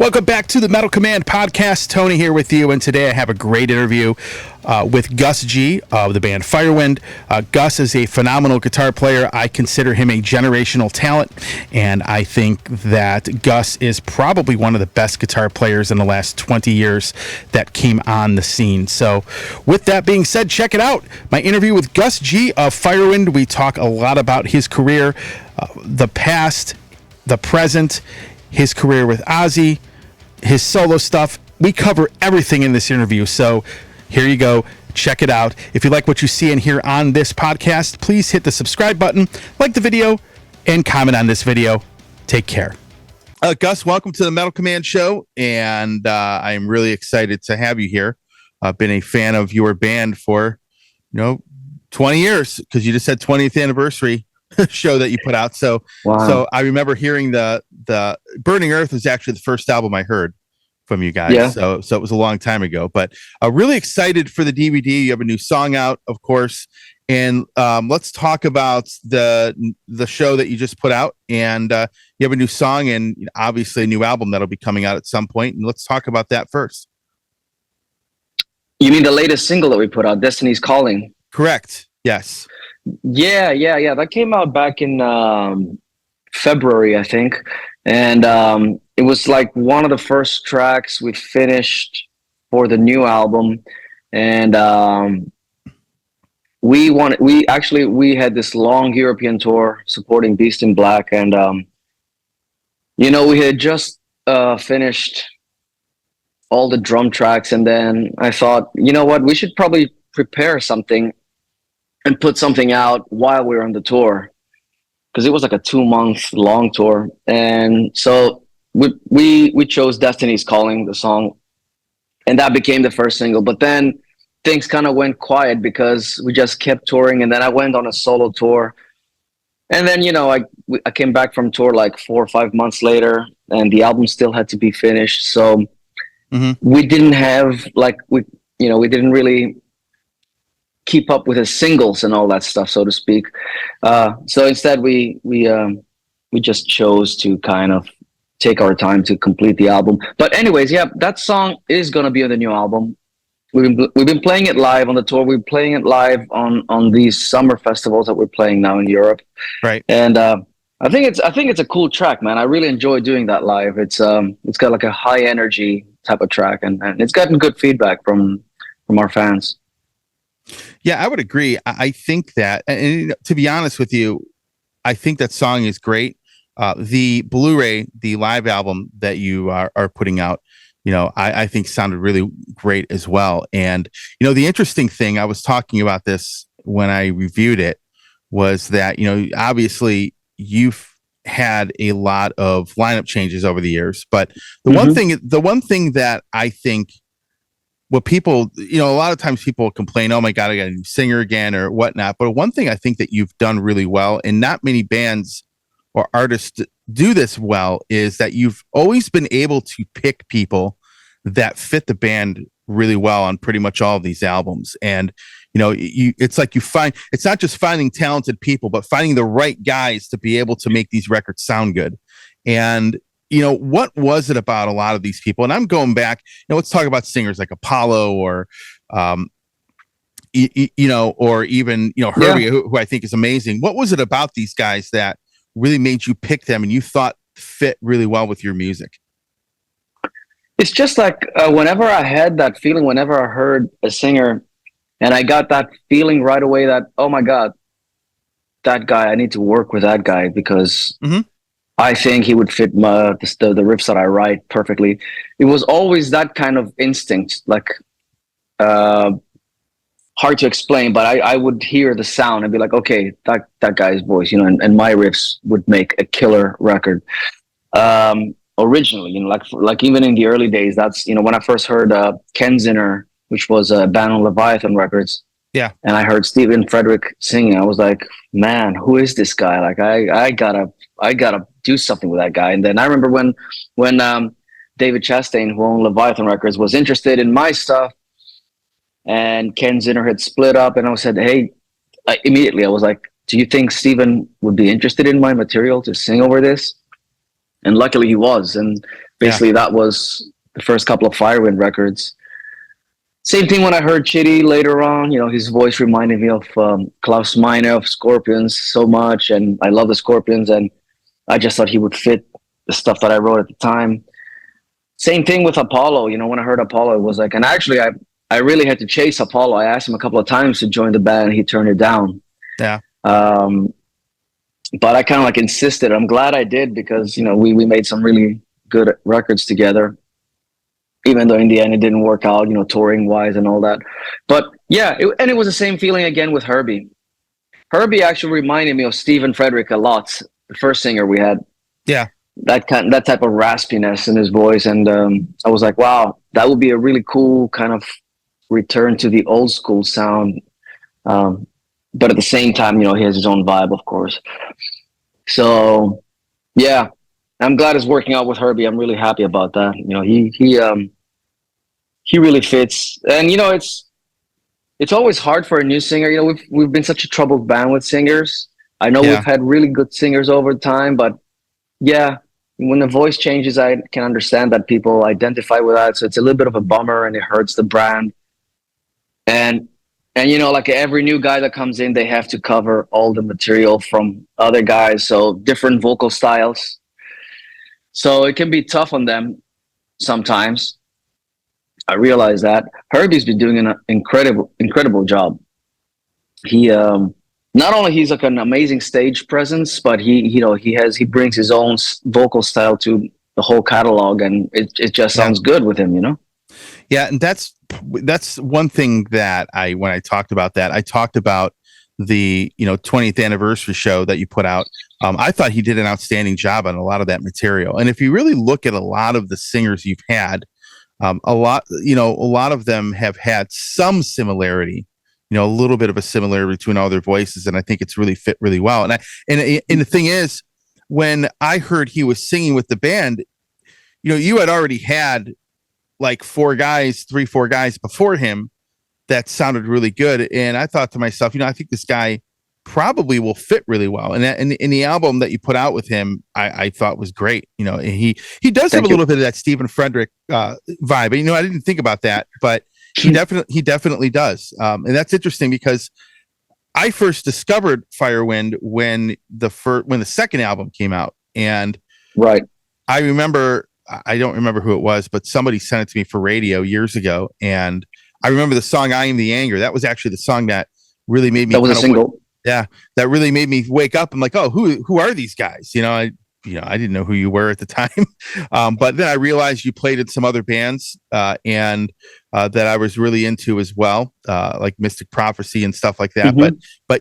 Welcome back to the Metal Command podcast. Tony here with you, and today I have a great interview with Gus G of the band Firewind. Gus is a phenomenal guitar player. I consider him a generational talent, and I think that Gus is probably one of the best guitar players in the last 20 years that came on the scene. So with that being said, check it out. My interview with Gus G of Firewind. We talk a lot about his career, the past, the present, his career with Ozzy, his solo stuff. We cover everything in this interview. So here you go. Check it out. If you like what you see and hear on this podcast, please hit the subscribe button, like the video, and comment on this video. Take care. Gus, welcome to the Metal Command Show, and I'm really excited to have you here. I've been a fan of your band for, 20 years, because you just had 20th anniversary show that you put out. So, wow. So I remember hearing the Burning Earth was actually the first album I heard from you guys. Yeah. So it was a long time ago, but really excited for the DVD. You have a new song out, of course. And let's talk about the show that you just put out, and you have a new song and obviously a new album that'll be coming out at some point. And let's talk about that first. You mean the latest single that we put out, Destiny's Calling? Correct. Yes. Yeah. That came out back in February, I think. And it was like one of the first tracks we finished for the new album. And we had this long European tour supporting Beast in Black. And, we had just finished all the drum tracks. And then I thought, you know what, we should probably prepare something and put something out while we were on the tour, because it was like a 2-month long tour. And so we chose Destiny's Calling, the song, and that became the first single. But then things kind of went quiet because we just kept touring, and then I went on a solo tour. And then, I came back from tour like 4 or 5 months later, and the album still had to be finished. So we didn't have we didn't really keep up with the singles and all that stuff, so to speak. So instead we just chose to kind of take our time to complete the album. But anyways, yeah, that song is going to be on the new album. We've been playing it live on the tour. We're playing it live on these summer festivals that we're playing now in Europe. Right. And I think it's a cool track, man. I really enjoy doing that live. It's got like a high energy type of track, and it's gotten good feedback from our fans. Yeah, I would agree. I think that, and to be honest with you, I think that song is great. The Blu-ray, the live album that you are putting out, I think sounded really great as well. And, the interesting thing, I was talking about this when I reviewed it, was that, obviously you've had a lot of lineup changes over the years, but the one thing that I think, what people, a lot of times people complain, oh my God, I got a new singer again or whatnot. But one thing I think that you've done really well, and not many bands or artists do this well, is that you've always been able to pick people that fit the band really well on pretty much all of these albums. And, it's like it's not just finding talented people, but finding the right guys to be able to make these records sound good. And, what was it about a lot of these people? And I'm going back, let's talk about singers like Apollo or, or even, Herbie, who I think is amazing. What was it about these guys that really made you pick them and you thought fit really well with your music? It's just like whenever I had that feeling, whenever I heard a singer and I got that feeling right away that, oh my God, that guy, I need to work with that guy because I think he would fit the riffs that I write perfectly. It was always that kind of instinct, like hard to explain, but I would hear the sound and be like, okay, that guy's voice, and my riffs would make a killer record. Originally, like even in the early days, that's, when I first heard Ken Zinner, which was a band on Leviathan Records. Yeah. And I heard Stephen Frederick singing. I was like, man, who is this guy? Like, I gotta do something with that guy. And then I remember when David Chastain, who owned Leviathan Records, was interested in my stuff, and Ken Zinner had split up, and I said, hey, immediately I was like, do you think Stephen would be interested in my material to sing over this? And luckily he was. And Yeah. Basically, that was the first couple of Firewind records. Same thing when I heard Chitty later on. His voice reminded me of Klaus Meine of Scorpions so much, and I love the Scorpions, and I just thought he would fit the stuff that I wrote at the time. Same thing with Apollo. When I heard Apollo, it was like, and actually, I really had to chase Apollo. I asked him a couple of times to join the band, and he turned it down. Yeah. But I kind of like insisted. I'm glad I did because we made some really good records together. Even though in the end it didn't work out, touring wise and all that. But yeah, it was the same feeling again with Herbie. Herbie actually reminded me of Stephen Frederick a lot, the first singer we had. Yeah. That type of raspiness in his voice, and I was like, wow, that would be a really cool kind of return to the old school sound. But at the same time, he has his own vibe, of course. So yeah, I'm glad it's working out with Herbie. I'm really happy about that. He really fits, and it's always hard for a new singer. We've been such a troubled band with singers. I know Yeah. we've had really good singers over time, but yeah, when the voice changes, I can understand that people identify with that. So it's a little bit of a bummer, and it hurts the brand. And like every new guy that comes in, they have to cover all the material from other guys, so different vocal styles. So it can be tough on them sometimes. I realize that Herbie's been doing an incredible job. He not only he's like an amazing stage presence, but he brings his own vocal style to the whole catalog, and it just sounds good with him. Yeah, and that's one thing that when I talked about that, I talked about the 20th anniversary show that you put out. I thought he did an outstanding job on a lot of that material, and if you really look at a lot of the singers you've had. A lot of them have had some similarity, a little bit of a similarity between all their voices, and I think it's really fit really well. And the thing is, when I heard he was singing with the band, you had already had like 4 guys before him that sounded really good, and I thought to myself, I think this guy probably will fit really well. And in the album that you put out with him, I thought was great. He does have a little bit of that Stephen Frederick vibe. I didn't think about that, but he definitely does. And that's interesting because I first discovered Firewind when the second album came out, and right. I remember, I don't remember who it was, but somebody sent it to me for radio years ago, and I remember the song "I Am the Anger." That was actually the song that really made me. That was a single. Yeah, that really made me wake up. I'm like, oh, who are these guys? I didn't know who you were at the time, but then I realized you played in some other bands, and that I was really into as well, like Mystic Prophecy and stuff like that. Mm-hmm. But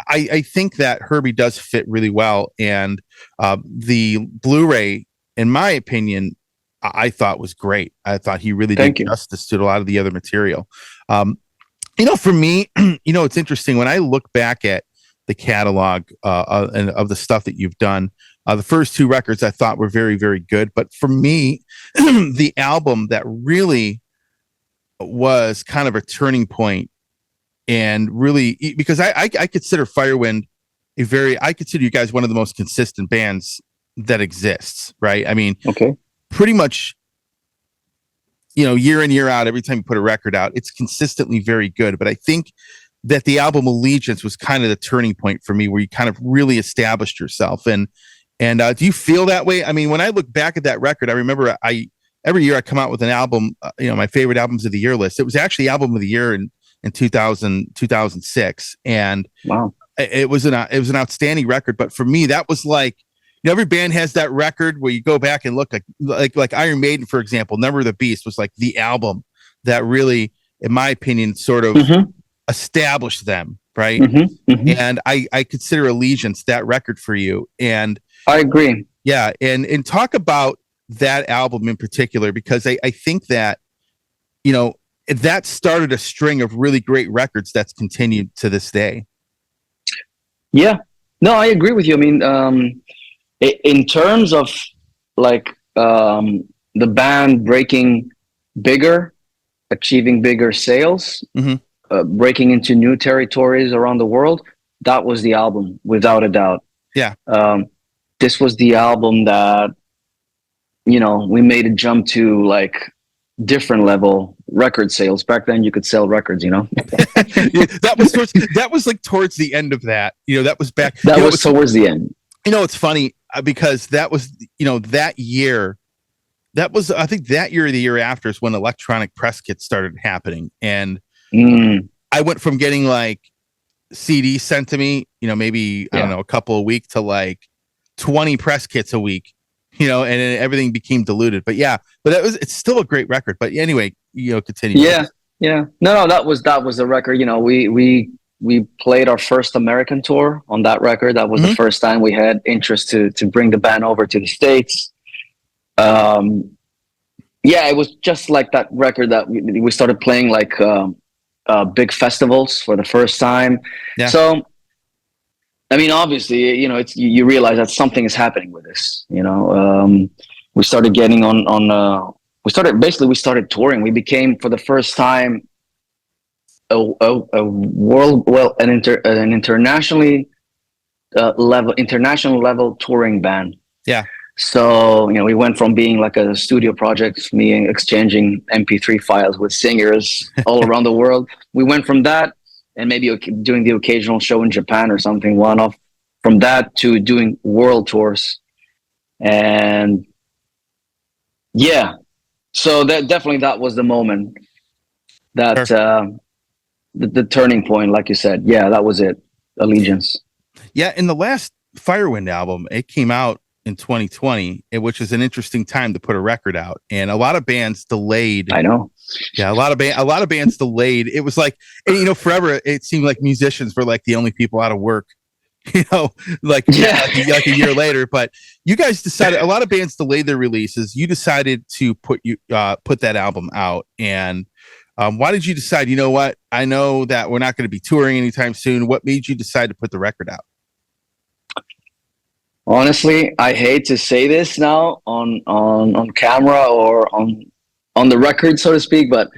I think that Herbie does fit really well, and the Blu-ray, in my opinion, I thought was great. I thought he really did justice to a lot of the other material. For me, it's interesting when I look back at the catalog and of the stuff that you've done. The first 2 records I thought were very, very good. But for me, the album that really was kind of a turning point, and really, because I consider Firewind I consider you guys one of the most consistent bands that exists, right? I mean, pretty much, year in, year out, every time you put a record out, it's consistently very good. But I think that the album Allegiance was kind of the turning point for me, where you kind of really established yourself. And do you feel that way? I mean, when I look back at that record, I remember every year I come out with an album, my favorite albums of the year list. It was actually album of the year in 2006. And wow, it was an outstanding record. But for me, that was like, every band has that record where you go back and look like Iron Maiden, for example. Number of the Beast was like the album that really, in my opinion, sort of established them, right? And I consider Allegiance that record for you. And I agree. Yeah, and talk about that album in particular, because I think that that started a string of really great records that's continued to this day. Yeah, no, I agree with you. I mean, in terms of like the band breaking bigger, achieving bigger sales, breaking into new territories around the world, that was the album, without a doubt. Yeah. This was the album that we made a jump to like different level record sales. Back then you could sell records, Yeah, that was like towards the end of that. That was back. That was towards the end. It's funny because that was that year. That was, I think, that year or the year after is when electronic press kits started happening, and I went from getting like CDs sent to me, maybe I don't know, a couple a week to like 20 press kits a week, and then everything became diluted. But it's still a great record. But anyway, continue. Yeah. No, that was the record. We played our first American tour on that record. That was the first time we had interest to bring the band over to the States. It was just like that record that we started playing like big festivals for the first time. Yeah. So, I mean, obviously, it's you realize that something is happening with this. We started getting on. We started touring. We became, for the first time, a world, an international level touring band. Yeah. So, we went from being like a studio project, me exchanging MP3 files with singers all around the world. We went from that, and maybe doing the occasional show in Japan or something, one-off, from that to doing world tours. And so that was the moment that the turning point, like you said. Yeah, that was it. Allegiance. Yeah, in the last Firewind album, it came out in 2020, which is an interesting time to put a record out, and a lot of bands delayed. I know. Yeah, a lot of bands delayed. It was like, forever it seemed like musicians were like the only people out of work, like a year later. But you guys decided, a lot of bands delayed their releases. You decided to put that album out, and why did you decide? You know what? I know that we're not going to be touring anytime soon. What made you decide to put the record out? Honestly, I hate to say this now on camera or on the record, so to speak, but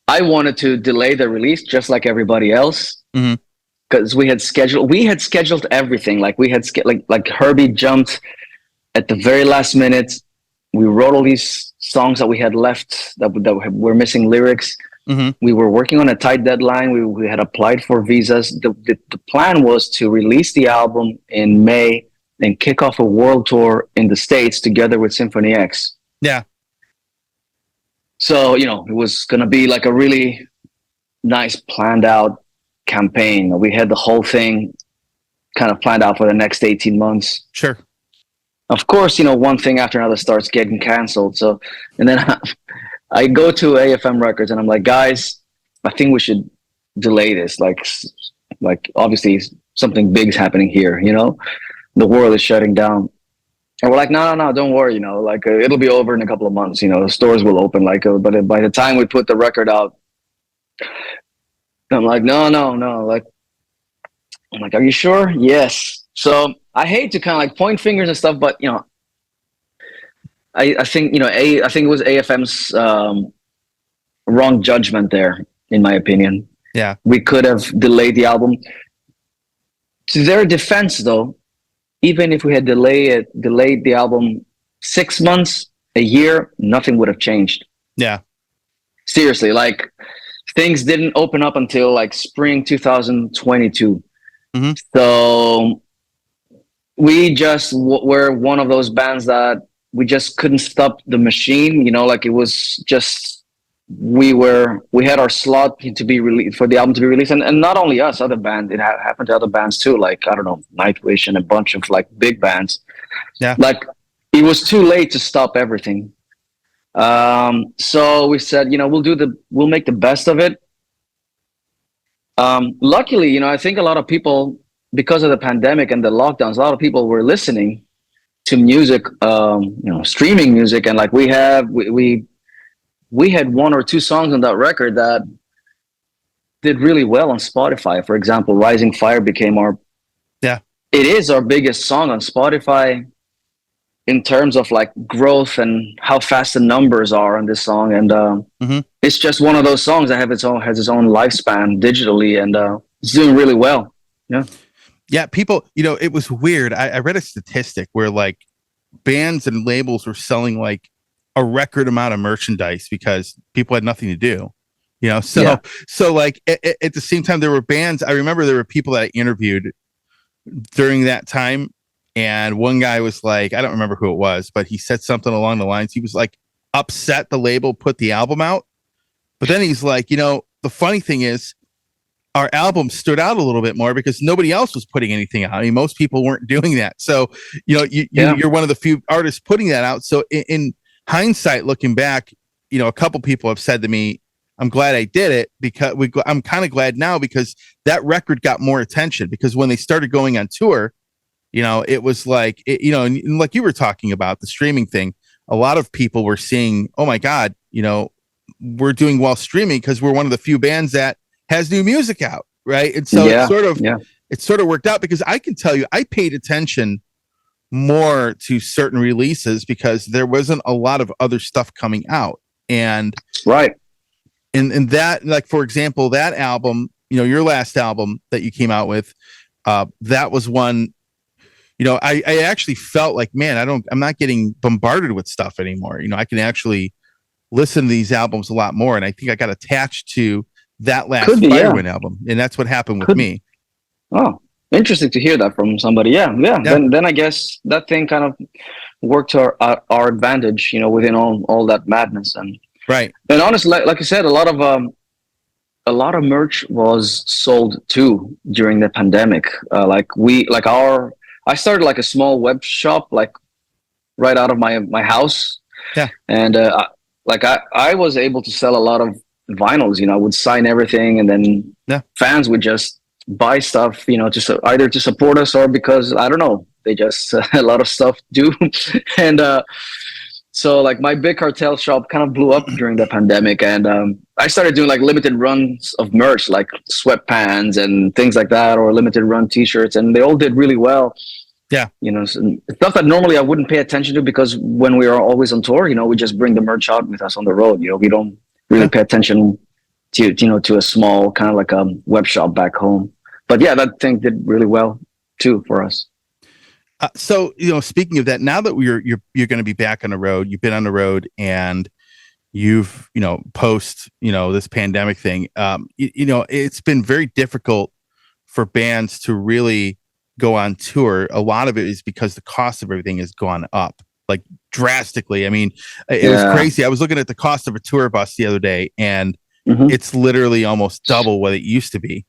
I wanted to delay the release just like everybody else, because we had scheduled everything. Like we had like Herbie jumped at the very last minute. We wrote all these songs that we had left that were missing lyrics. We were working on a tight deadline. We had applied for visas. The plan was to release the album in May and kick off a world tour in the States together with Symphony X. Yeah. So, it was going to be like a really nice planned out campaign. We had the whole thing kind of planned out for the next 18 months. Sure. Of course, one thing after another starts getting canceled. So, and then I go to AFM Records and I'm like, guys, I think we should delay this. Like obviously something big's happening here, the world is shutting down. And we're like, no, don't worry, it'll be over in a couple of months, the stores will open. But by the time we put the record out, I'm like, no. I'm like, are you sure? Yes. So I hate to kind of like point fingers and stuff, but I think I think it was AFM's wrong judgment there, in my opinion. Yeah, we could have delayed the album. To their defense, though, even if we had delayed the album 6 months, a year, nothing would have changed. Yeah, seriously, like things didn't open up until like spring 2022. So we just were one of those bands that we just couldn't stop the machine. Like it was just we had our slot to be released, for the album to be released, and not only us, other bands. It happened to other bands too, like I don't know, Nightwish and a bunch of like big bands. Yeah, like it was too late to stop everything. So we said, we'll make the best of it. Luckily, I think a lot of people, because of the pandemic and the lockdowns, a lot of people were listening to music, streaming music, and like we had one or two songs on that record that did really well on Spotify. For example, Rising Fire became it is our biggest song on Spotify in terms of like growth and how fast the numbers are on this song. And it's just one of those songs that has its own lifespan digitally, and it's doing really well. Yeah. Yeah, people, it was weird. I read a statistic where like bands and labels were selling like a record amount of merchandise because people had nothing to do, you know. So Yeah. so like at the same time, there were bands. I remember there were people that I interviewed during that time, and one guy was like, I don't remember who it was, but he said something along the lines. He was like upset the label put the album out, but then he's like, you know, the funny thing is our album stood out a little bit more because nobody else was putting anything out. I mean, most people weren't doing that. So, you know, you're one of the few artists putting that out. So in hindsight, looking back, you know, a couple people have said to me, I'm glad I did it because I'm kind of glad now because that record got more attention because when they started going on tour, you know, it was like, you know, and like you were talking about the streaming thing, a lot of people were seeing, oh my God, you know, we're doing well streaming because we're one of the few bands that has new music out, right? And so Yeah. it sort of worked out because I can tell you I paid attention more to certain releases because there wasn't a lot of other stuff coming out. And Right. and that, like for example, that album, you know, your last album that you came out with, that was one, you know, I actually felt like, man, I'm not getting bombarded with stuff anymore. You know, I can actually listen to these albums a lot more. And I think I got attached to that last Could be, yeah. Firewind album. And that's what happened with Could. me. Oh, interesting to hear that from somebody. Yeah. Then I guess that thing kind of worked to our advantage, you know, within all that madness. Right. And honestly, like you said, a lot of merch was sold too during the pandemic. I started like a small web shop, like right out of my house. Yeah. And I was able to sell a lot of vinyls. You know, I would sign everything, and then fans would just buy stuff. You know, either to support us or because I don't know, they just a lot of stuff do. And so like my big cartel shop kind of blew up during the pandemic, and I started doing like limited runs of merch, like sweatpants and things like that, or limited run T-shirts, and they all did really well. Yeah. You know, stuff that normally I wouldn't pay attention to because when we are always on tour, you know, we just bring the merch out with us on the road. You know, we don't really pay attention to, you know, to a small kind of like a web shop back home. But yeah, that thing did really well too for us. So, you know, speaking of that, now that you're going to be back on the road, you've been on the road and you've, you know, post, you know, this pandemic thing, you know, it's been very difficult for bands to really go on tour. A lot of it is because the cost of everything has gone up like drastically. I mean, it was crazy. I was looking at the cost of a tour bus the other day, and it's literally almost double what it used to be.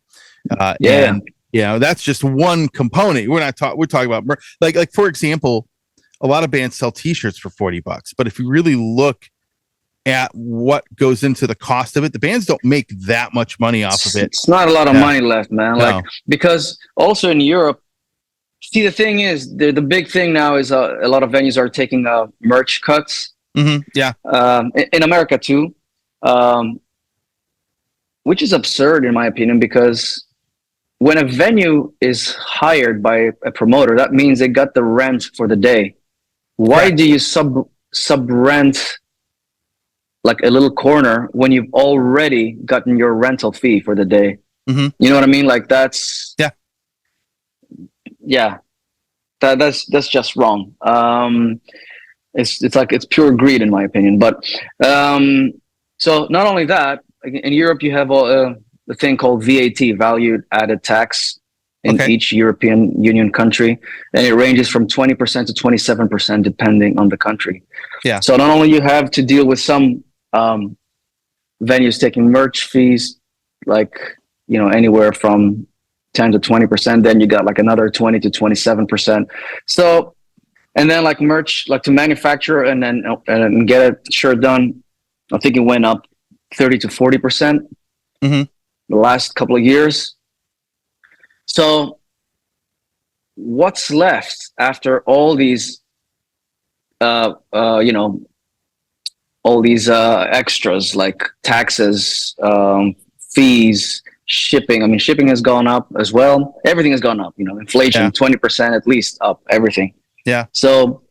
And you know, that's just one component. We're talking about like for example, a lot of bands sell T-shirts for $40, but if you really look at what goes into the cost of it, the bands don't make that much money off of it. It's not a lot of money left, man. Like, because also in Europe, see, the thing is, the big thing now is a lot of venues are taking merch cuts. Yeah. In America too, which is absurd in my opinion, because when a venue is hired by a promoter, that means they got the rent for the day. Why do you sub rent like a little corner when you've already gotten your rental fee for the day? You know what I mean? Like that's that's just wrong. It's like it's pure greed in my opinion. But so not only that, in Europe you have the thing called VAT, value added tax, in each European Union country, and it ranges from 20% to 27% depending on the country. Yeah. So not only you have to deal with some venues taking merch fees, like, you know, anywhere from 10 to 20%, then you got like another 20 to 27%. So, and then like merch, like to manufacture and get a shirt done, I think it went up 30 to 40% the last couple of years. So what's left after all these, you know, all these extras like taxes, fees, shipping? I mean, shipping has gone up as well. Everything has gone up, you know, inflation, 20% at least up, everything. Yeah. So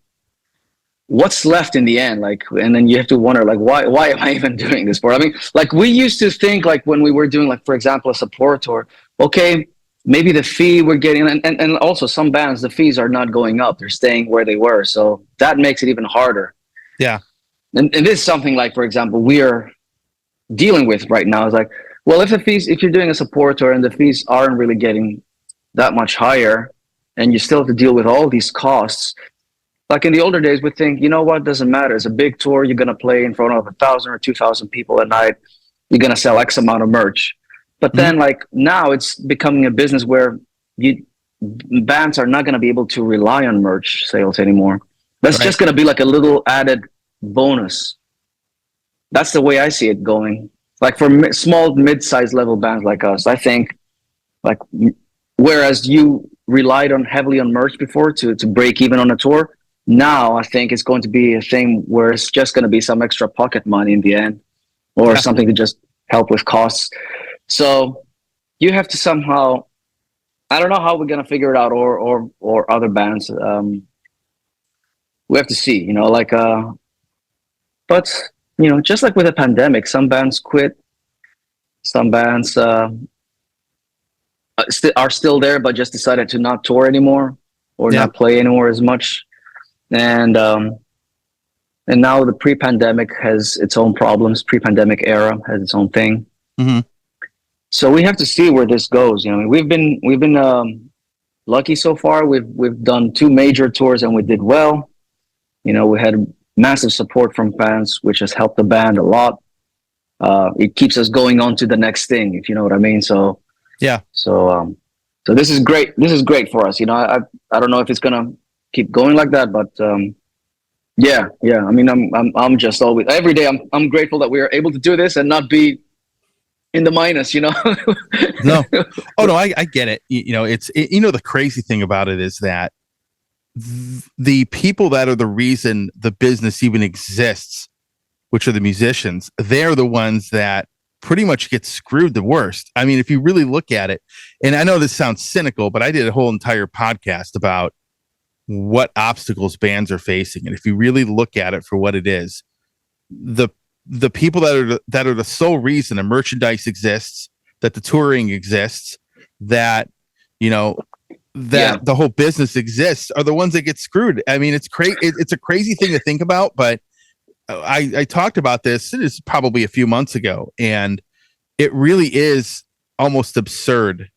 what's left in the end? Like, and then you have to wonder, like, why am I even doing this for? I mean, like we used to think, like when we were doing, like, for example, a support tour, okay, maybe the fee we're getting, and also some bands, the fees are not going up; they're staying where they were. So that makes it even harder. Yeah. And this is something like, for example, we are dealing with right now. Is like, well, if you're doing a support tour and the fees aren't really getting that much higher, and you still have to deal with all these costs. Like in the older days, we think, you know what, doesn't matter. It's a big tour. You're gonna play in front of 1,000 or 2,000 people a night. You're gonna sell X amount of merch. But then, like now, it's becoming a business where bands are not gonna be able to rely on merch sales anymore. That's just gonna be like a little added bonus. That's the way I see it going. Like for small, mid-sized level bands like us, I think, like, whereas you relied on heavily on merch before to break even on a tour, now I think it's going to be a thing where it's just going to be some extra pocket money in the end, or something to just help with costs. So you have to somehow, I don't know how we're going to figure it out, or other bands. We have to see, but just like with the pandemic, some bands quit, some bands are still there, but just decided to not tour anymore or not play anymore as much. And now the pre-pandemic has its own problems. Pre-pandemic era has its own thing. Mm-hmm. So we have to see where this goes. We've been lucky so far. We've done 2 major tours and we did well. We had massive support from fans, which has helped the band a lot. It keeps us going on to the next thing, if you know what I mean. So yeah. So this is great. This is great for us. I don't know if it's gonna keep going like that, but yeah. I mean, I'm just always, every day I'm grateful that we are able to do this and not be in the minus. No. Oh no, I get it. It's the crazy thing about it is that the people that are the reason the business even exists, which are the musicians, they're the ones that pretty much get screwed the worst. I mean, if you really look at it, and I know this sounds cynical, but I did a whole entire podcast about what obstacles bands are facing. And if you really look at it for what it is, the people that are the sole reason the merchandise exists, that the touring exists, that the whole business exists, are the ones that get screwed. I mean, it's crazy. It's a crazy thing to think about, but I talked about this. It is probably a few months ago, and it really is almost absurd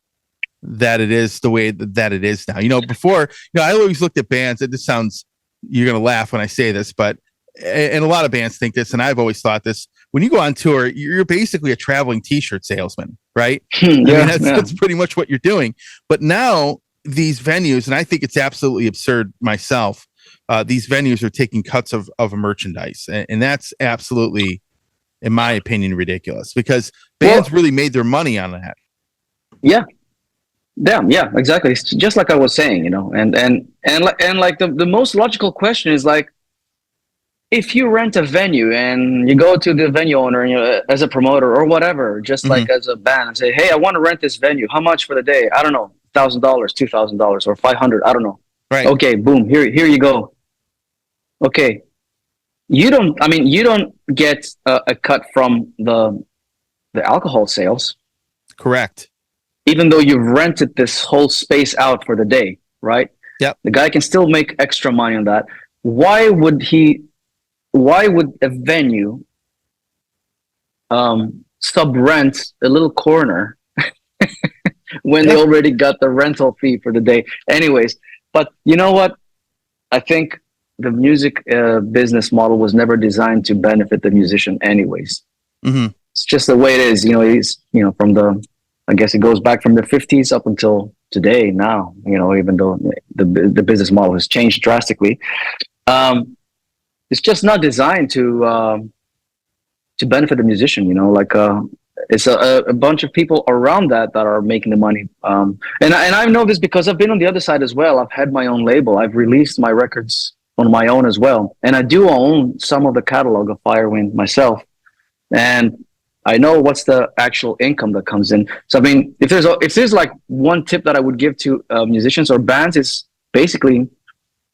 that it is the way that it is now. Before, I always looked at bands, and this sounds, you're going to laugh when I say this, but, and a lot of bands think this, and I've always thought this, when you go on tour, you're basically a traveling t-shirt salesman, right? That's pretty much what you're doing. But now these venues, and I think it's absolutely absurd myself, these venues are taking cuts of merchandise, and that's absolutely, in my opinion, ridiculous, because bands really made their money on that. Yeah, exactly. It's just like I was saying, and like the most logical question is like, if you rent a venue and you go to the venue owner and as a promoter or whatever, just like as a band, and say, hey, I want to rent this venue. How much for the day? I don't know, $1,000, $2,000, or $500. I don't know. Right. Okay, boom. Here you go. Okay. You don't get a cut from the alcohol sales. Correct. Even though you've rented this whole space out for the day, right? Yep. The guy can still make extra money on that. Why would a venue sub-rent a little corner when they already got the rental fee for the day? Anyways, but you know what? I think the music business model was never designed to benefit the musician anyways. Mm-hmm. It's just the way it is. From I guess it goes back from the 50s up until today now, even though the business model has changed drastically. It's just not designed to benefit the musician, it's a bunch of people around that are making the money. And I know this because I've been on the other side as well. I've had my own label. I've released my records on my own as well. And I do own some of the catalog of Firewind myself. And I know what's the actual income that comes in. So, I mean, if there's like one tip that I would give to musicians or bands, is basically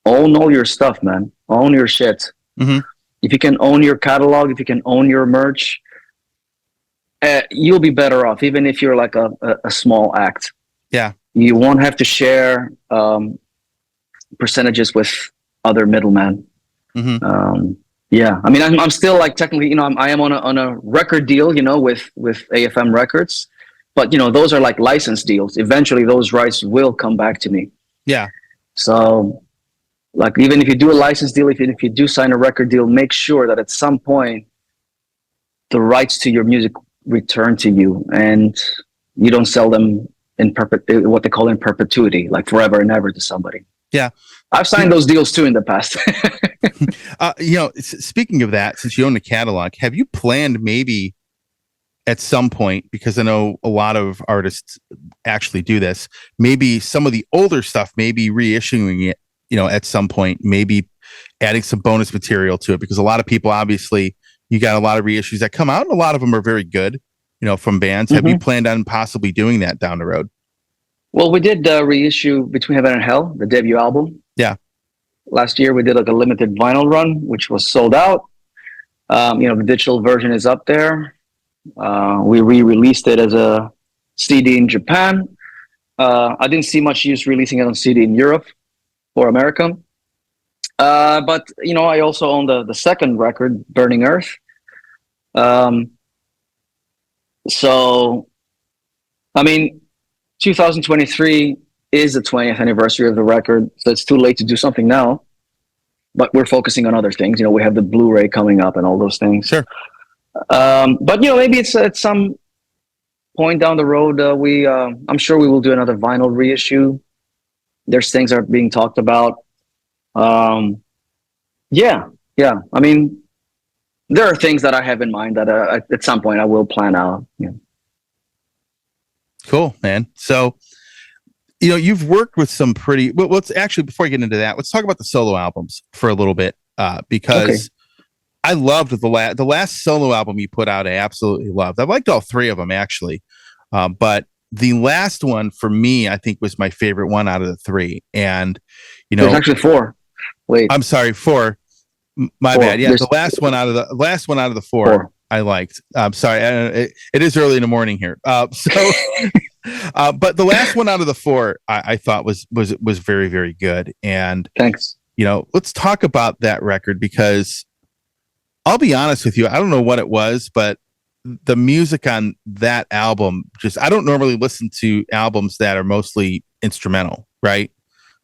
own all your stuff, man. Own your shit. Mm-hmm. If you can own your catalog, if you can own your merch, you'll be better off, even if you're like a small act. Yeah. you won't have to share percentages with other middlemen. Mm-hmm. Yeah, I mean, I'm still like technically, I am on a record deal, with AFM Records, but those are like license deals. Eventually, those rights will come back to me. Yeah. So, like, even if you do a license deal, if you do sign a record deal, make sure that at some point the rights to your music return to you, and you don't sell them what they call in perpetuity, like forever and ever to somebody. Yeah. I've signed those deals too in the past. Speaking of that, since you own the catalog, have you planned maybe at some point, because I know a lot of artists actually do this, maybe some of the older stuff, maybe reissuing it, at some point, maybe adding some bonus material to it, because a lot of people, obviously, you got a lot of reissues that come out, and a lot of them are very good, from bands. Have you planned on possibly doing that down the road? Well, we did reissue Between Heaven and Hell, the debut album. Yeah. Last year, we did like a limited vinyl run, which was sold out. The digital version is up there. We re-released it as a CD in Japan. I didn't see much use releasing it on CD in Europe or America. But I also own the second record, Burning Earth. So, I mean, 2023 is the 20th anniversary of the record, so it's too late to do something now. But we're focusing on other things. We have the Blu-ray coming up and all those things. Sure. But maybe it's at some point down the road. I'm sure we will do another vinyl reissue. There's things that are being talked about. Yeah. I mean, there are things that I have in mind that at some point I will plan out. Yeah. Cool, man. So, you've worked with some pretty well. Let's actually, before I get into that, let's talk about the solo albums for a little bit, because I loved the last solo album you put out. I absolutely loved. I liked all three of them actually, but the last one for me, I think, was my favorite one out of the three. And there's actually four. Wait, I'm sorry, four. My bad. Yeah, the last one out of the four. I liked. I'm sorry. It is early in the morning here. But the last one out of the four, I thought was very, very good. And thanks. Let's talk about that record, because I'll be honest with you, I don't know what it was, but the music on that album, I don't normally listen to albums that are mostly instrumental, right?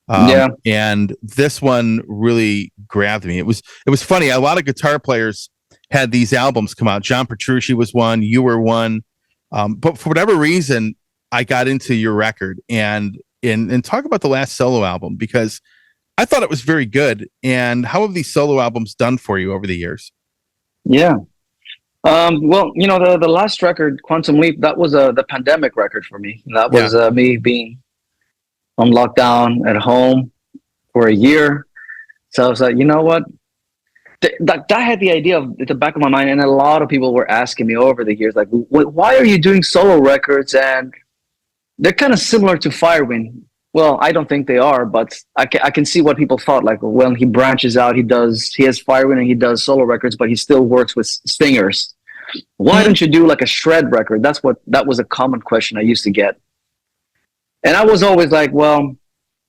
And this one really grabbed me. It was funny. A lot of guitar players had these albums come out. John Petrucci was one. You were one. But for whatever reason, I got into your record and talk about the last solo album, because I thought it was very good. And how have these solo albums done for you over the years? Yeah. Well, the last record, Quantum Leap, that was the pandemic record for me. That was me being on lockdown at home for a year. So I was like, you know what? That had the idea at the back of my mind, and a lot of people were asking me over the years, like, why are you doing solo records? And they're kind of similar to Firewind. Well, I don't think they are, but I can see what people thought. Like, when he branches out, he has Firewind and he does solo records, but he still works with singers. Why don't you do like a shred record? That was a common question I used to get. And I was always like, well,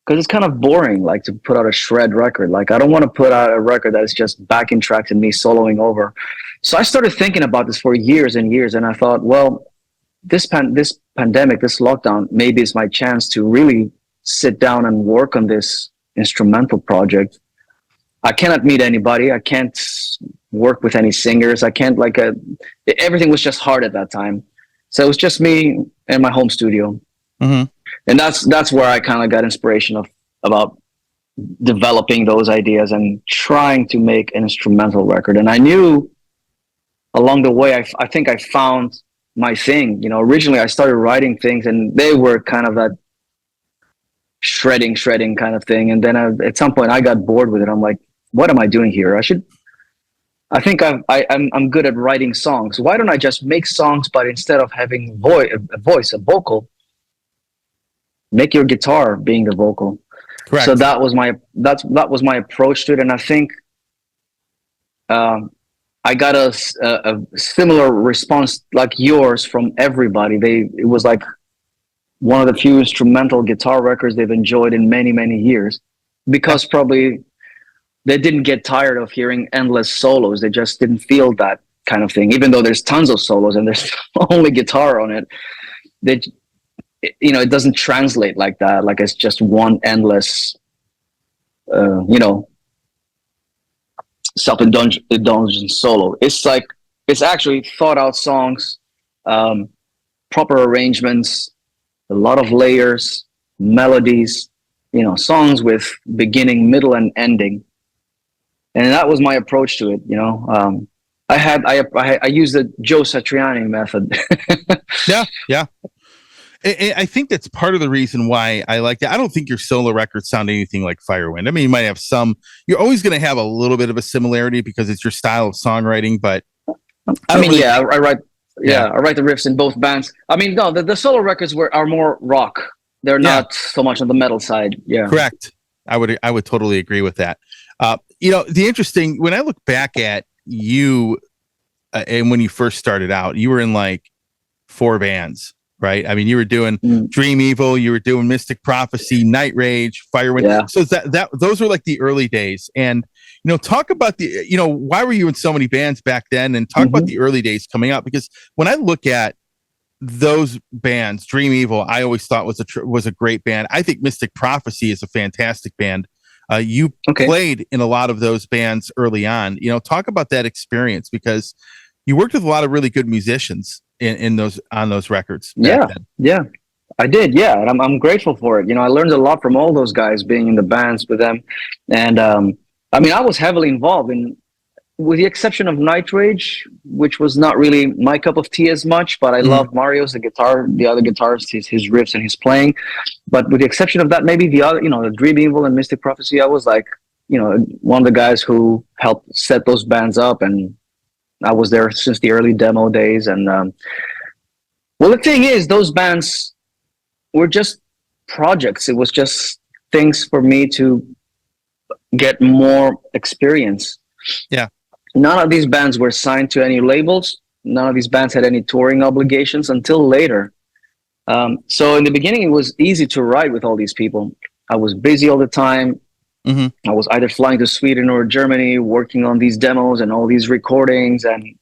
because it's kind of boring, like, to put out a shred record. Like, I don't want to put out a record that is just backing tracks and me soloing over. So I started thinking about this for years and years, and I thought, well, this pandemic, this lockdown, maybe it's my chance to really sit down and work on this instrumental project. I cannot meet anybody. I can't work with any singers. I can't everything was just hard at that time. So it was just me and my home studio. Mm-hmm. And that's where I kind of got inspiration about developing those ideas and trying to make an instrumental record. And I knew along the way, I think I found my thing. Originally I started writing things and they were kind of that shredding kind of thing. And then at some point I got bored with it. I'm like, what am I doing here? I think I'm good at writing songs. Why don't I just make songs, but instead of having a vocal, make your guitar being the vocal. Correct. So that was my approach to it, and I think I got a similar response like yours from everybody. It was like, one of the few instrumental guitar records they've enjoyed in many, many years, because probably they didn't get tired of hearing endless solos. They just didn't feel that kind of thing, even though there's tons of solos and there's only guitar on it. They, it doesn't translate like that. Like it's just one endless, self-indulgent solo. It's like, it's actually thought out songs, proper arrangements, a lot of layers, melodies, songs with beginning, middle, and ending. And that was my approach to it. I used the Joe Satriani method. Yeah. I think that's part of the reason why I like that. I don't think your solo records sound anything like Firewind. I mean, you might have some. You're always going to have a little bit of a similarity because it's your style of songwriting. But I write. Yeah, I write the riffs in both bands. I mean, no, the solo records are more rock. They're not so much on the metal side. Yeah, correct. I would totally agree with that. The interesting, when I look back at you, and when you first started out, you were in like 4 bands. Right. I mean, you were doing Dream Evil, you were doing Mystic Prophecy, Night Rage, Firewind. Yeah. So those were like the early days. And, talk about why were you in so many bands back then, and talk about the early days coming up? Because when I look at those bands, Dream Evil, I always thought was a great band. I think Mystic Prophecy is a fantastic band. You played in a lot of those bands early on. Talk about that experience, because you worked with a lot of really good musicians on those records. Yeah, I did. Yeah, and I'm grateful for it. I learned a lot from all those guys being in the bands with them, and I mean, I was heavily involved in, with the exception of Night Rage, which was not really my cup of tea as much. But I loved Mario's the other guitarist, his riffs and his playing. But with the exception of that, maybe the other, the Dream Evil and Mystic Prophecy, I was like, one of the guys who helped set those bands up, and I was there since the early demo days. And well, the thing is, those bands were just projects. It was just things for me to get more experience. Yeah. None of these bands were signed to any labels. None of these bands had any touring obligations until later. So in the beginning, it was easy to write with all these people. I was busy all the time. I was either flying to Sweden or Germany, working on these demos and all these recordings. And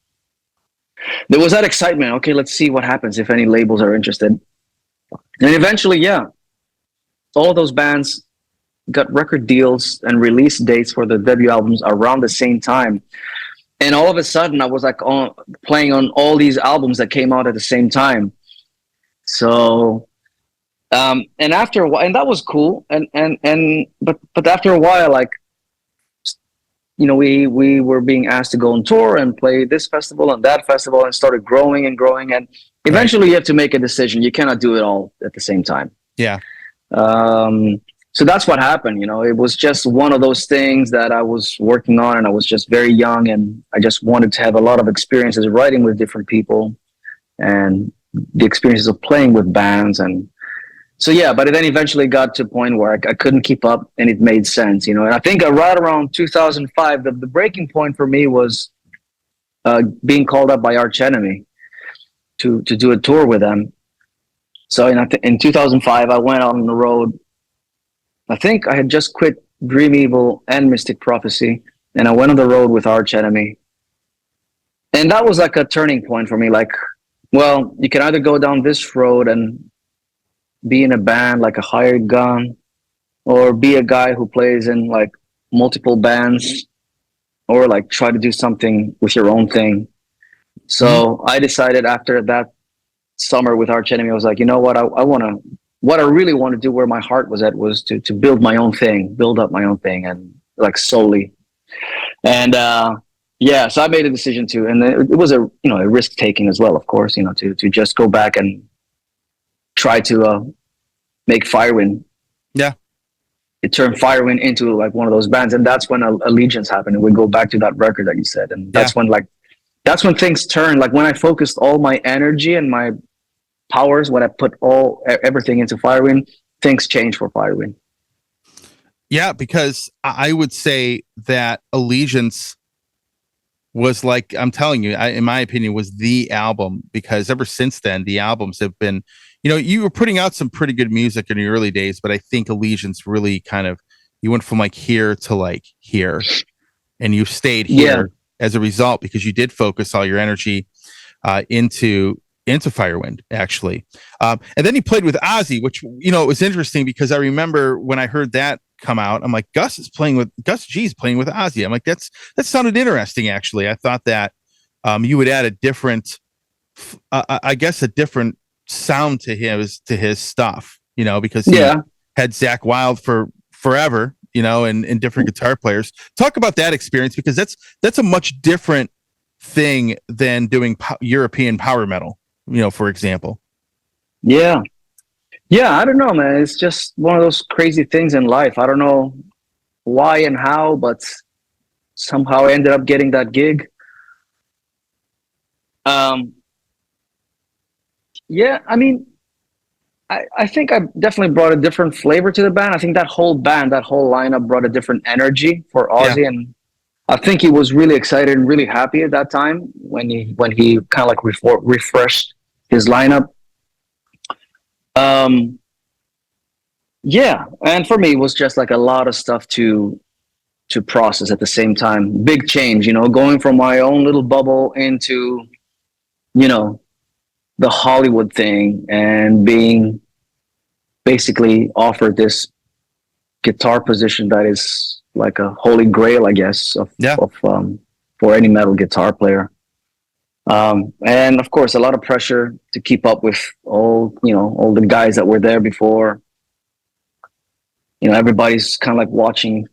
there was that excitement. Okay, let's see what happens if any labels are interested. And eventually, all of those bands got record deals and release dates for the debut albums around the same time. And all of a sudden, I was like playing on all these albums that came out at the same time. So, and after a while, and that was cool. But after a while, like, we were being asked to go on tour and play this festival and that festival, and started growing and growing. And eventually you have to make a decision. You cannot do it all at the same time. Yeah. So that's what happened. It was just one of those things that I was working on, and I was just very young, and I just wanted to have a lot of experiences writing with different people and the experiences of playing with bands. And so, but it then eventually got to a point where I couldn't keep up, and it made sense, and I think right around 2005, the breaking point for me was being called up by Arch Enemy to do a tour with them. So in 2005, I went out on the road. I think I had just quit Dream Evil and Mystic Prophecy, and I went on the road with Arch Enemy. And that was like a turning point for me. Like, well, you can either go down this road and be in a band like a hired gun, or be a guy who plays in like multiple bands, or like try to do something with your own thing. So I decided after that summer with Arch Enemy, I was like, you know what, what I really want to do, where my heart was at, was to build my own thing, build up my own thing, and like solely. And so I made a decision to, and it was a risk taking as well, of course, to just go back and try to make Firewind. Yeah. It turned Firewind into like one of those bands, and that's when Allegiance happened. And we go back to that record that you said, and that's when things turned. Like when I focused all my energy and my powers, when I put everything into Firewind, things changed for Firewind. Yeah, because I would say that Allegiance was, like, I'm telling you, in my opinion, was the album, because ever since then, the albums have been, you were putting out some pretty good music in the early days, but I think Allegiance really kind of, you went from like here to like here, and you stayed Yeah, here as a result because you did focus all your energy into Firewind, actually. And then he played with Ozzy, which it was interesting because I remember when I heard that come out, I'm like, Gus G is playing with Ozzy. I'm like, that sounded interesting. Actually, I thought that you would add a different, I guess, a different sound to his stuff. Because he yeah. had Zach Wild for forever. And different guitar players. Talk about that experience because that's a much different thing than doing European power metal, for example. Yeah. Yeah, I don't know, man. It's just one of those crazy things in life. I don't know why and how, but somehow I ended up getting that gig. Um, yeah, I mean, I think I definitely brought a different flavor to the band. I think that whole band, that whole lineup brought a different energy for Yeah. Ozzy, and I think he was really excited and really happy at that time when he kind of like refreshed his lineup. Um, yeah, and for me, it was just like a lot of stuff to process at the same time. Big change, going from my own little bubble into, you know, the Hollywood thing and being basically offered this guitar position that is like a holy grail, I guess, Yeah. of for any metal guitar player. And of course, a lot of pressure to keep up with all the guys that were there before. Everybody's kind of like watching.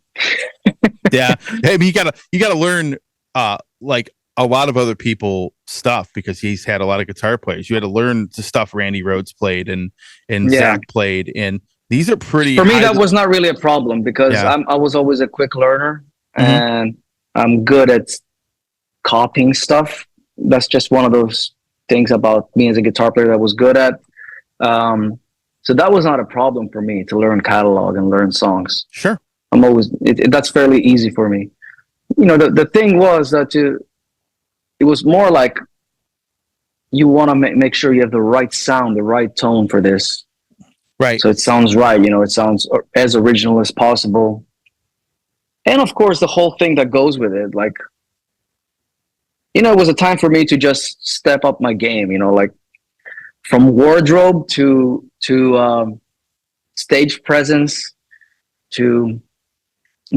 Yeah. Hey, but you gotta learn like a lot of other people stuff because he's had a lot of guitar players. You had to learn the stuff Randy Rhoads played and Yeah. Zach played, and these are pretty For me, high. that was not really a problem because Yeah. I was always a quick learner Hmm. and I'm good at copying stuff. That's just one of those things about me as a guitar player that I was good at. So that was not a problem for me to learn catalog and learn songs. Sure. I'm always that's fairly easy for me. The thing was that it was more like you want to make sure you have the right sound, the right tone for this. Right. So it sounds right, it sounds as original as possible. And of course, the whole thing that goes with it, like, it was a time for me to just step up my game, like from wardrobe to stage presence to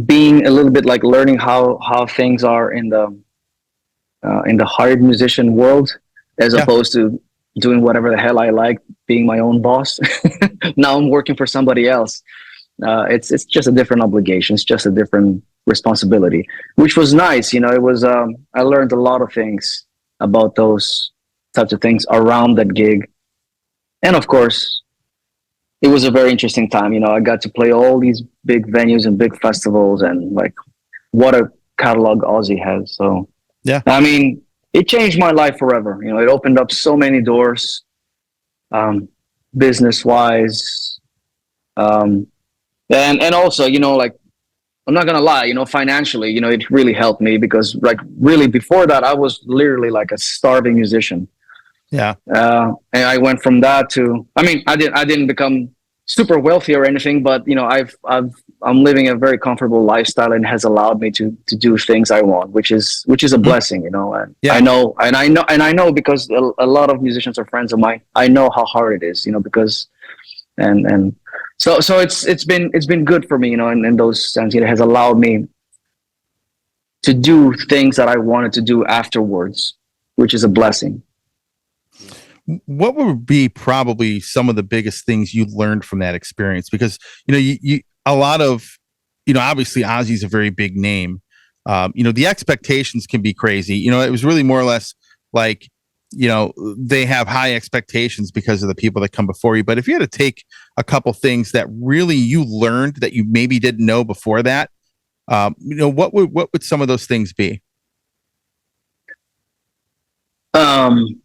being a little bit like learning how things are in the hired musician world, as Yeah. opposed to doing whatever the hell I like, being my own boss. Now I'm working for somebody else. It's just a different obligation. It's just a different responsibility, which was nice. It was I learned a lot of things about those types of things around that gig, and of course, it was a very interesting time. I got to play all these big venues and big festivals, and like what a catalog Ozzy has. So Yeah. I mean, it changed my life forever. It opened up so many doors, business wise, um, and also, like, I'm not gonna lie, financially, it really helped me because, like, really before that, I was literally like a starving musician. Yeah. And I went from that to, I mean, I didn't become super wealthy or anything, but I'm living a very comfortable lifestyle and has allowed me to do things I want, which is a Mhm. blessing, and Yeah. I know because a lot of musicians are friends of mine. I know how hard it is, because and so it's been good for me, in those sense. It has allowed me to do things that I wanted to do afterwards, which is a blessing. What would be probably some of the biggest things you learned from that experience? Because you a lot of obviously Ozzy's a very big name. The expectations can be crazy. It was really more or less like they have high expectations because of the people that come before you. But if you had to take a couple things that really you learned that you maybe didn't know before that, what would some of those things be? Um,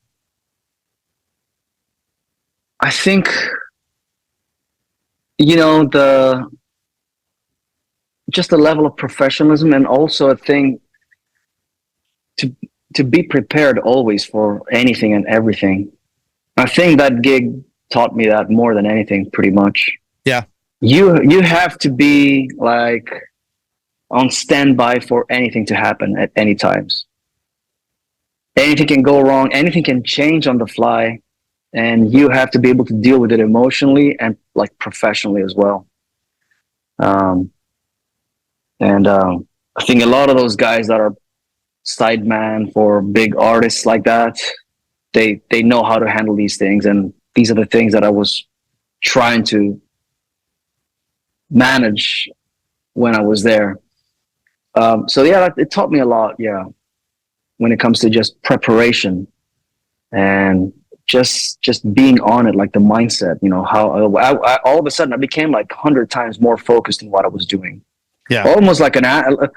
I think the just the level of professionalism, and also a thing to be prepared always for anything and everything. I think that gig taught me that more than anything, pretty much. Yeah. You have to be like on standby for anything to happen at any times. Anything can go wrong, anything can change on the fly, and you have to be able to deal with it emotionally and like professionally as well. Um, and I think a lot of those guys that are sideman for big artists like that, they know how to handle these things, and these are the things that I was trying to manage when I was there. So yeah, it taught me a lot. Yeah, when it comes to just preparation and just being on it, like the mindset. You know how all of a sudden I became like 100 times more focused in what I was doing. Yeah. Almost like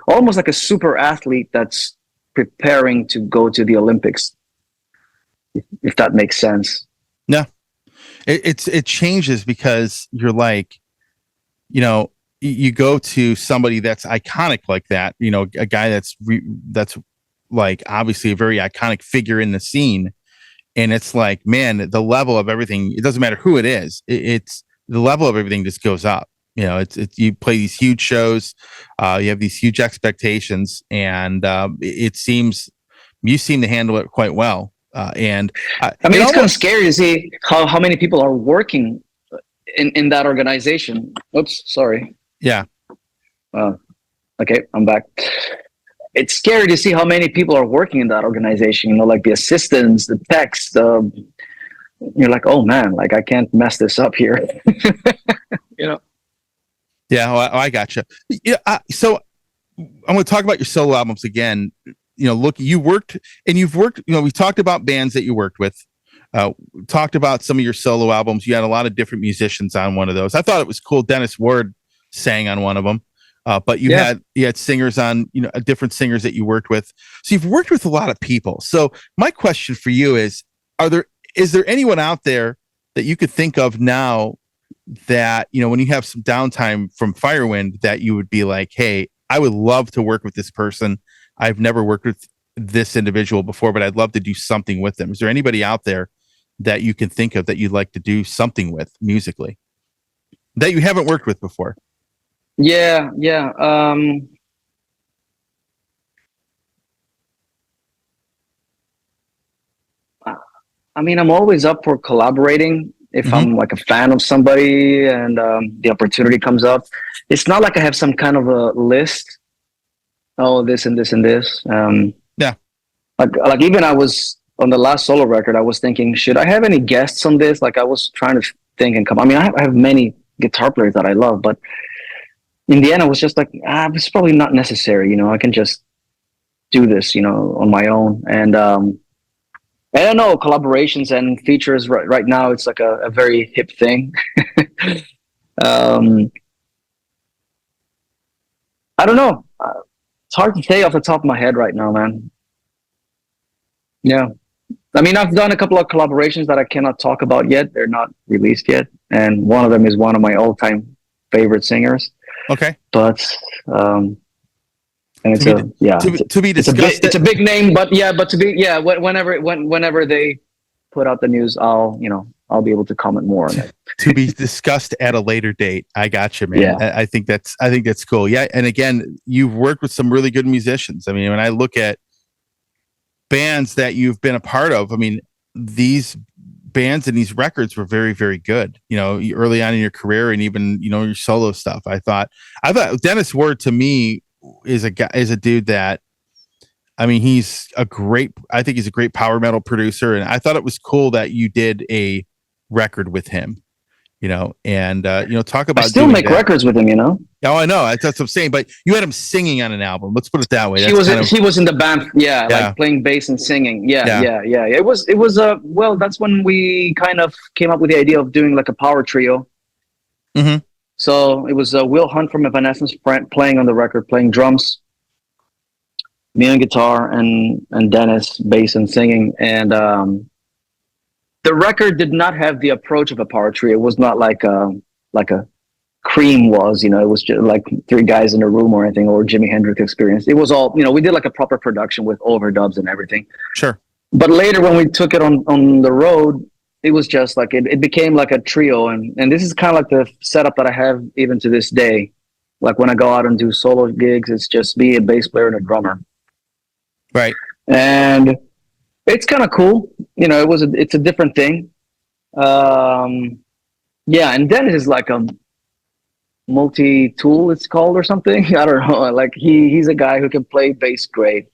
almost like a super athlete that's preparing to go to the Olympics, if that makes sense. No, it changes because you're like, you know, you go to somebody that's iconic like that, you know, a guy that's like obviously a very iconic figure in the scene. And it's like, man, the level of everything, it doesn't matter who it is. It's the level of everything just goes up. You know, it's you play these huge shows, you have these huge expectations, and it seems you seem to handle it quite well. And I mean, it it's kind of almost, scary to see how many people are working in that organization. Oops, sorry. yeah, Okay, I'm back. It's scary to see how many people are working in that organization. You know, like the assistants, the techs. You're like, oh man, like I can't mess this up here. You know. yeah, I gotcha. Yeah, so I'm going to talk about your solo albums again. You know, look, you've worked. You know, we talked about bands that you worked with. Talked about some of your solo albums. You had a lot of different musicians on one of those. I thought it was cool. Dennis Ward sang on one of them. But you had singers on, you know, different singers that you worked with. So you've worked with a lot of people. So my question for you is there anyone out there that you could think of now that, you know, when you have some downtime from Firewind, that you would be like, hey, I would love to work with this person. I've never worked with this individual before, but I'd love to do something with them. Is there anybody out there that you can think of that you'd like to do something with musically that you haven't worked with before? Yeah. I mean, I'm always up for collaborating if I'm like a fan of somebody and the opportunity comes up. It's not like I have some kind of a list. Oh, this and this and this. Yeah. Like even I was on the last solo record, I was thinking, should I have any guests on this? Like I was trying to think and come. I mean, I have many guitar players that I love, but in the end, I was just like, it's probably not necessary. You know, I can just do this, you know, on my own. And I don't know, collaborations and features right now, it's like a very hip thing. um, I don't know. It's hard to say off the top of my head right now, man. Yeah. I mean, I've done a couple of collaborations that I cannot talk about yet. They're not released yet. And one of them is one of my all-time favorite singers. Okay. But and it's to be discussed. It's a big name, but whenever they put out the news, I'll be able to comment more on it. To be discussed at a later date. I got you, man. Yeah. I think that's cool. Yeah, and again, you've worked with some really good musicians. I mean, when I look at bands that you've been a part of, I mean, these bands and these records were very, very good, you know, early on in your career and even, you know, your solo stuff. I thought Dennis Ward to me is a dude that, I mean, I think he's a great power metal producer. And I thought it was cool that you did a record with him, you know, and, you know, talk about, I still make records with him, you know? Oh, I know. That's what I'm saying. But you had him singing on an album. Let's put it that way. He was in the band. Yeah. Like playing bass and singing. Yeah. It was well, that's when we kind of came up with the idea of doing like a power trio. Mm-hmm. So it was Will Hunt from Evanescence playing on the record, playing drums, me on guitar, and Dennis bass and singing. And the record did not have the approach of a power trio. It was not like a Cream was, you know, it was just like three guys in a room or anything, or Jimi Hendrix Experience. It was all, you know, we did like a proper production with overdubs and everything. Sure. But later when we took it on the road, it was just like it became like a trio, and this is kind of like the setup that I have even to this day. Like when I go out and do solo gigs, it's just me, a bass player, and a drummer, Right. and it's kind of cool. It's a different thing. Um, yeah, and Dennis is like a multi-tool, it's called, or something. I don't know. Like he's a guy who can play bass great.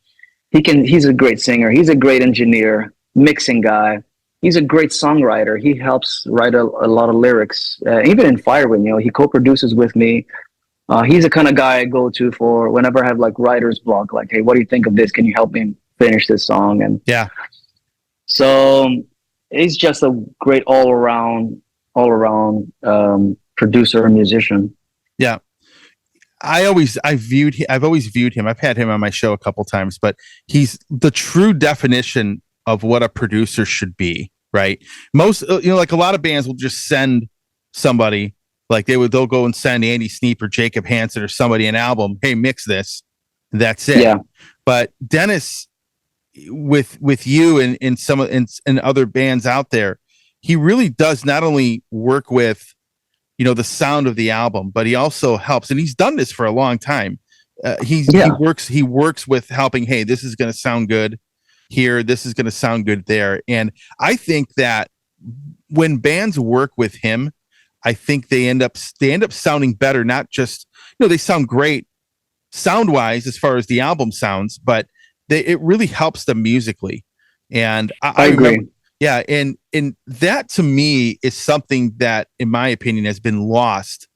He's a great singer. He's a great engineer, mixing guy. He's a great songwriter. He helps write a lot of lyrics. Even in Firewind, he co-produces with me. He's the kind of guy I go to for whenever I have like writer's block. Like, hey, what do you think of this? Can you help me finish this song? And Yeah. so he's just a great all around producer and musician. Yeah. I've always viewed him. I've had him on my show a couple times, but he's the true definition of what a producer should be, right? Most, like a lot of bands will just send somebody, like they'll go and send Andy Sneap or Jacob Hansen or somebody an album. Hey, mix this. That's it. Yeah. But Dennis, with you and in some and other bands out there, he really does not only work with the sound of the album, but he also helps, and he's done this for a long time. He works with helping. Hey, this is going to sound good here. This is going to sound good there. And I think that when bands work with him, I think they end up sounding better. Not just they sound great sound wise as far as the album sounds, but it really helps them musically. And I agree. Remember, yeah, and that to me is something that, in my opinion, has been lost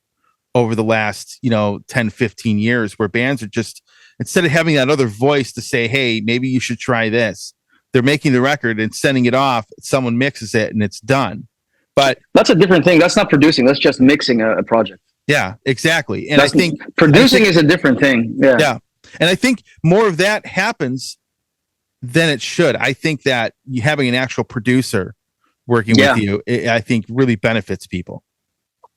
over the last 10, 15 years, where bands are just, instead of having that other voice to say, hey, maybe you should try this, they're making the record and sending it off, someone mixes it and it's done. But that's a different thing. That's not producing. That's just mixing a project. Yeah, exactly. And I think producing is a different thing. Yeah. And I think more of that happens than it should. I think that having an actual producer working with you, I think really benefits people.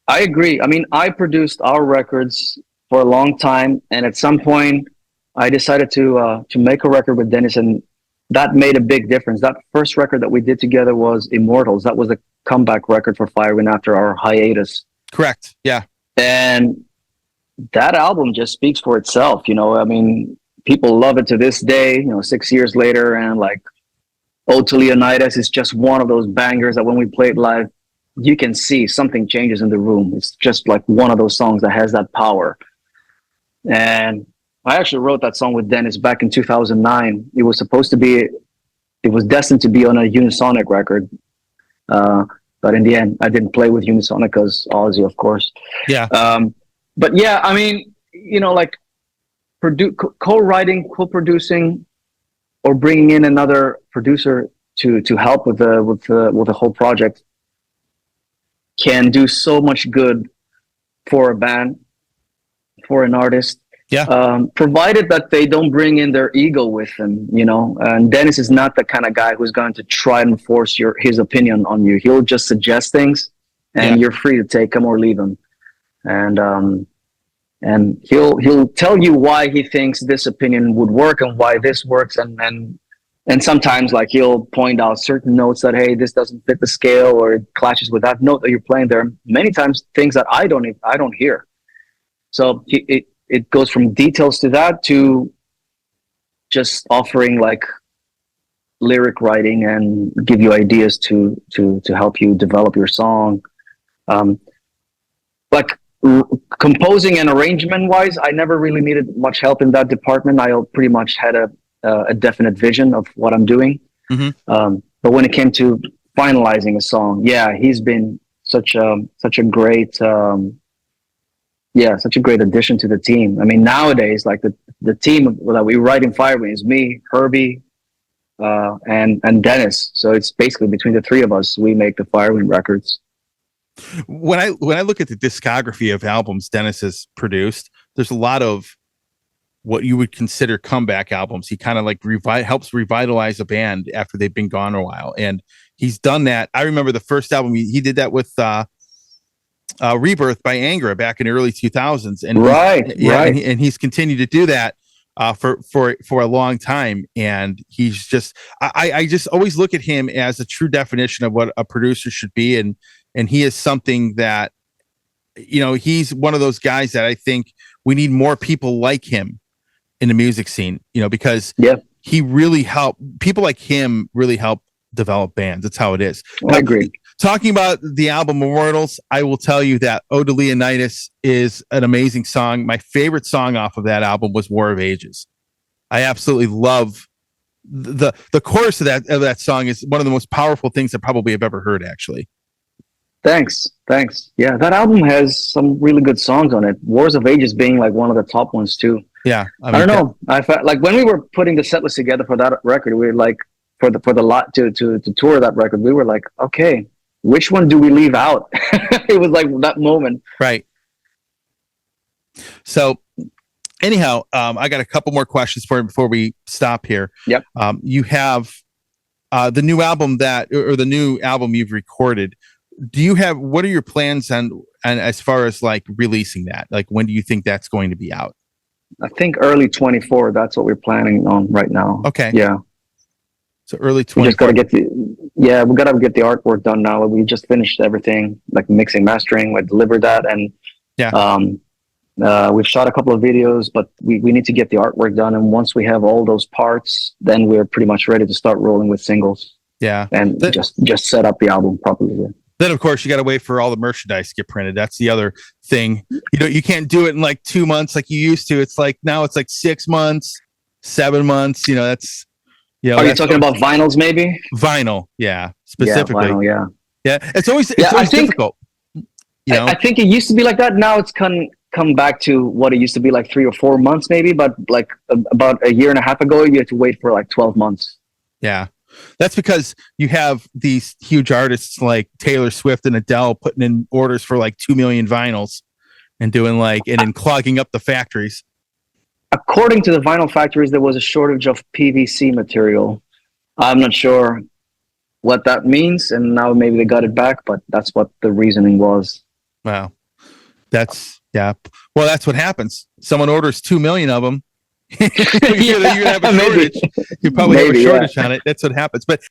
I agree. I mean, I produced our records for a long time, and at some point I decided to make a record with Dennis, and that made a big difference. That first record that we did together was Immortals. That was a comeback record for Firewind after our hiatus. Correct. Yeah. And that album just speaks for itself. I mean, people love it to this day, 6 years later. And like Ode to Leonidas is just one of those bangers that when we play it live, you can see something changes in the room. It's just like one of those songs that has that power. And I actually wrote that song with Dennis back in 2009. It was destined to be on a Unisonic record. But in the end, I didn't play with Unisonic because Ozzy, of course. Yeah. But yeah, I mean, like co-writing, co-producing, or bringing in another producer to help with the whole project can do so much good for a band, for an artist. Yeah. Provided that they don't bring in their ego with them, And Dennis is not the kind of guy who's going to try and force his opinion on you. He'll just suggest things, and you're free to take them or leave them. And he'll tell you why he thinks this opinion would work and why this works, and sometimes like he'll point out certain notes that, hey, this doesn't fit the scale, or it clashes with that note that you're playing there. Many times things that I don't hear. So it goes from details to that to just offering like lyric writing and give you ideas to help you develop your song. Composing and arrangement wise, I never really needed much help in that department. I pretty much had a definite vision of what I'm doing. Mm-hmm. But when it came to finalizing a song, he's been such a great addition to the team. I mean, nowadays, like the team that we write in Firewind is me, Herbie, and Dennis. So it's basically between the three of us, we make the Firewind records. When I look at the discography of albums Dennis has produced, there's a lot of what you would consider comeback albums. He kind of like helps revitalize a band after they've been gone a while, and he's done that. I remember the first album he did that with Rebirth by Angra back in the early 2000s, and right. And he's continued to do that for a long time, and he's just I just always look at him as a true definition of what a producer should be, and he is something that, he's one of those guys that I think we need more people like him in the music scene, because he really helped people like him really help develop bands. That's how it is. I agree. Talking about the album Immortals, I will tell you that Ode to Leonidas is an amazing song. My favorite song off of that album was War of Ages. I absolutely love the chorus of that song. Is one of the most powerful things I probably have ever heard, actually. Thanks. Yeah, that album has some really good songs on it. Wars of Ages being like one of the top ones too. Yeah, I don't know. I felt like when we were putting the set list together for that record, we were like, for the lot to tour that record, we were like, okay, which one do we leave out? It was like that moment, right? So, anyhow, I got a couple more questions for you before we stop here. Yep. You have the new album or the new album you've recorded. What are your plans on as far as like releasing that? Like, when do you think that's going to be out? I think early 24. That's what we're planning on right now. Okay. Yeah. So early 24. We just gotta we gotta get the artwork done now. We just finished everything, like mixing, mastering. We delivered that, and we've shot a couple of videos, but we need to get the artwork done. And once we have all those parts, then we're pretty much ready to start rolling with singles. Yeah. And just set up the album properly. Yeah. Then, of course, you got to wait for all the merchandise to get printed. That's the other thing. You can't do it in like 2 months like you used to. It's like now it's like 6 months, 7 months. That's. Are you talking about vinyls, maybe? Vinyl, yeah, specifically. Yeah, vinyl, yeah. It's always difficult. I think it used to be like that. Now it's come back to what it used to be, like 3 or 4 months, maybe. But like about a year and a half ago, you had to wait for like 12 months. Yeah. That's because you have these huge artists like Taylor Swift and Adele putting in orders for like 2 million vinyls and doing and clogging up the factories. According to the vinyl factories, there was a shortage of PVC material. I'm not sure what that means, and now maybe they got it back, but that's what the reasoning was. Wow. Well, that's what happens. Someone orders 2 million of them. You're gonna have a shortage. You probably have a shortage on it. That's what happens. But